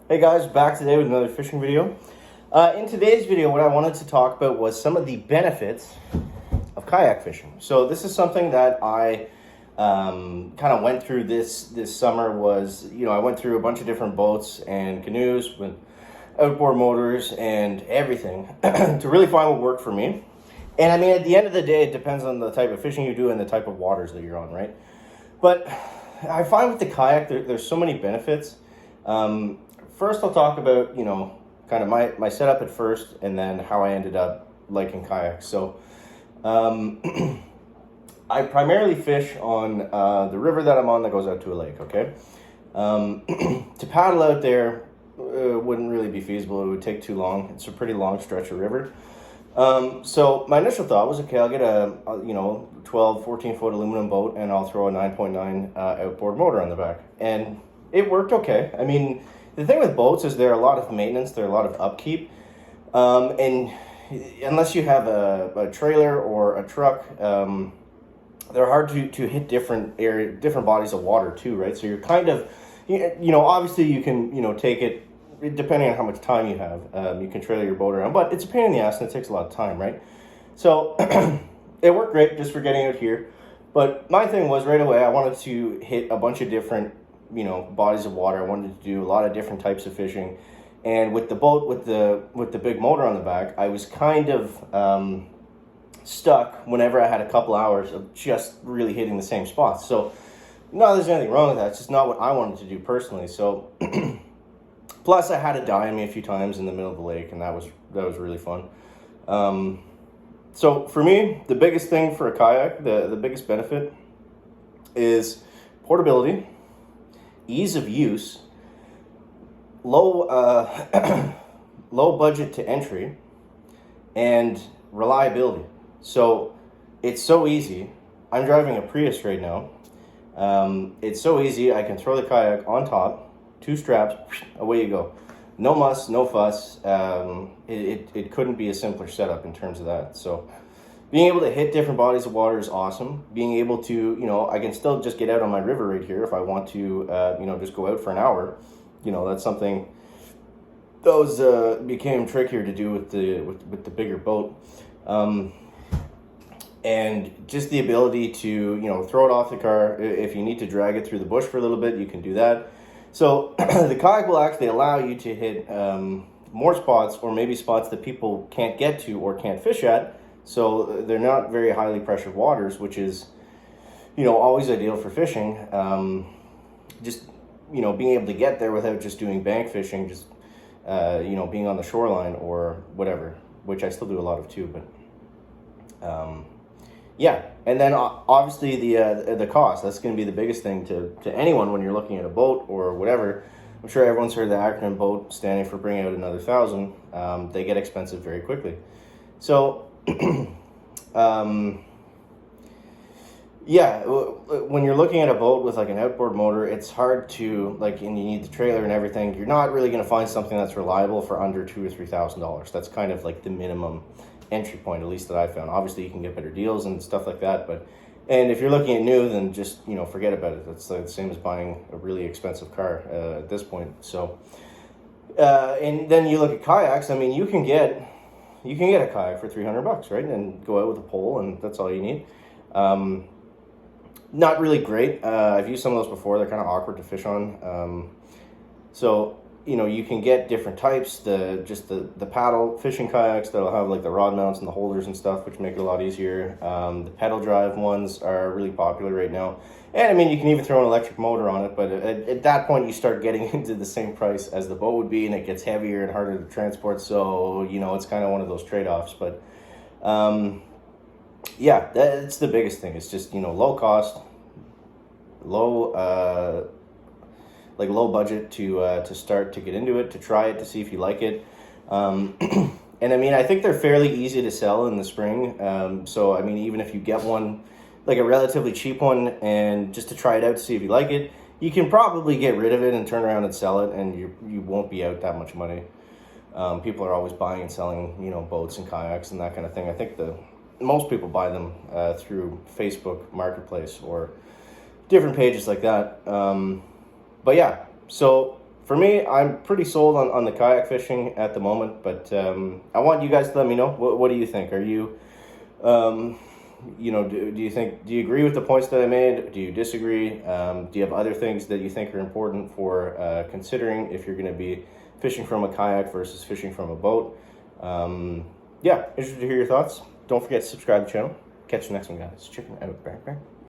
Hey guys, back today with another fishing video. In today's video, what I wanted to talk about was some of the benefits of kayak fishing. So this is something that I kind of went through this summer. I went through a bunch of different boats and canoes with outboard motors and everything to really find what worked for me. And I mean, at the end of the day, it depends on the type of fishing you do and the type of waters that you're on, right? But I find with the kayak, there's so many benefits. First, I'll talk about, kind of my setup at first and then how I ended up liking kayaks. So, I primarily fish on the river that I'm on that goes out to a lake, okay? To paddle out there wouldn't really be feasible. It would take too long. It's a pretty long stretch of river. So my initial thought was, okay, I'll get a 12, 14-foot aluminum boat and I'll throw a 9.9 outboard motor on the back. And it worked okay. I mean, the thing with boats is there are a lot of maintenance, there are a lot of upkeep, and unless you have a trailer or a truck, they're hard to hit different bodies of water too, right? So you're kind of, obviously you can, take it, depending on how much time you have, you can trailer your boat around, but it's a pain in the ass and it takes a lot of time, right? So it worked great just for getting out here, but my thing was right away I wanted to hit a bunch of different bodies of water. I wanted to do a lot of different types of fishing, and with the boat with the big motor on the back, I was kind of stuck whenever I had a couple hours of just really hitting the same spots. So no, there's anything wrong with that. It's just not what I wanted to do personally. So plus I had it die on me a few times in the middle of the lake, and that was really fun. So for me, the biggest thing for a kayak, the biggest benefit is portability, ease of use, low low budget to entry, and reliability. So it's so easy. I'm driving a Prius right now. It's so easy. I can throw the kayak on top, 2 straps, away you go. No muss, no fuss. It couldn't be a simpler setup in terms of that. So being able to hit different bodies of water is awesome. Being able to, I can still just get out on my river right here if I want to, just go out for an hour. That's something those became trickier to do with the bigger boat. And just the ability to, throw it off the car. If you need to drag it through the bush for a little bit, you can do that. So the kayak will actually allow you to hit more spots, or maybe spots that people can't get to or can't fish at. So they're not very highly pressured waters, which is, always ideal for fishing. Just, being able to get there without just doing bank fishing, just, being on the shoreline or whatever, which I still do a lot of too, but, yeah. And then obviously the cost, that's going to be the biggest thing to anyone when you're looking at a boat or whatever. I'm sure everyone's heard the acronym BOAT standing for bring out another 1,000. They get expensive very quickly. So, yeah, when you're looking at a boat with like an outboard motor, it's hard to and you need the trailer and everything. You're not really going to find something that's reliable for under $2,000 or $3,000. That's kind of like the minimum entry point, at least that I found. Obviously you can get better deals and stuff like that, and if you're looking at new, then just forget about it. That's the same as buying a really expensive car at this point. So and then you look at kayaks. I mean, you can get a kayak for $300, right? And go out with a pole, and that's all you need. Not really great. I've used some of those before. They're kind of awkward to fish on. So you can get different types. The paddle fishing kayaks that'll have like the rod mounts and the holders and stuff, which make it a lot easier. The pedal drive ones are really popular right now. And I mean, you can even throw an electric motor on it, but at that point you start getting into the same price as the boat would be, and it gets heavier and harder to transport. So, it's kind of one of those trade-offs. But yeah, that's the biggest thing. It's just, low cost, low budget to start to get into it, to try it, to see if you like it. And I mean, I think they're fairly easy to sell in the spring. So I mean, even if you get one, like a relatively cheap one, and just to try it out to see if you like it, you can probably get rid of it and turn around and sell it, and you won't be out that much money. People are always buying and selling, boats and kayaks and that kind of thing. I think most people buy them through Facebook Marketplace or different pages like that. But yeah, so for me, I'm pretty sold on the kayak fishing at the moment, but I want you guys to let me know. What do you think? Are you, do you think, do you agree with the points that I made? Do you disagree? Do you have other things that you think are important for considering if you're going to be fishing from a kayak versus fishing from a boat? Yeah, interested to hear your thoughts. Don't forget to subscribe to the channel. Catch you next one, guys. Check me out. Bye.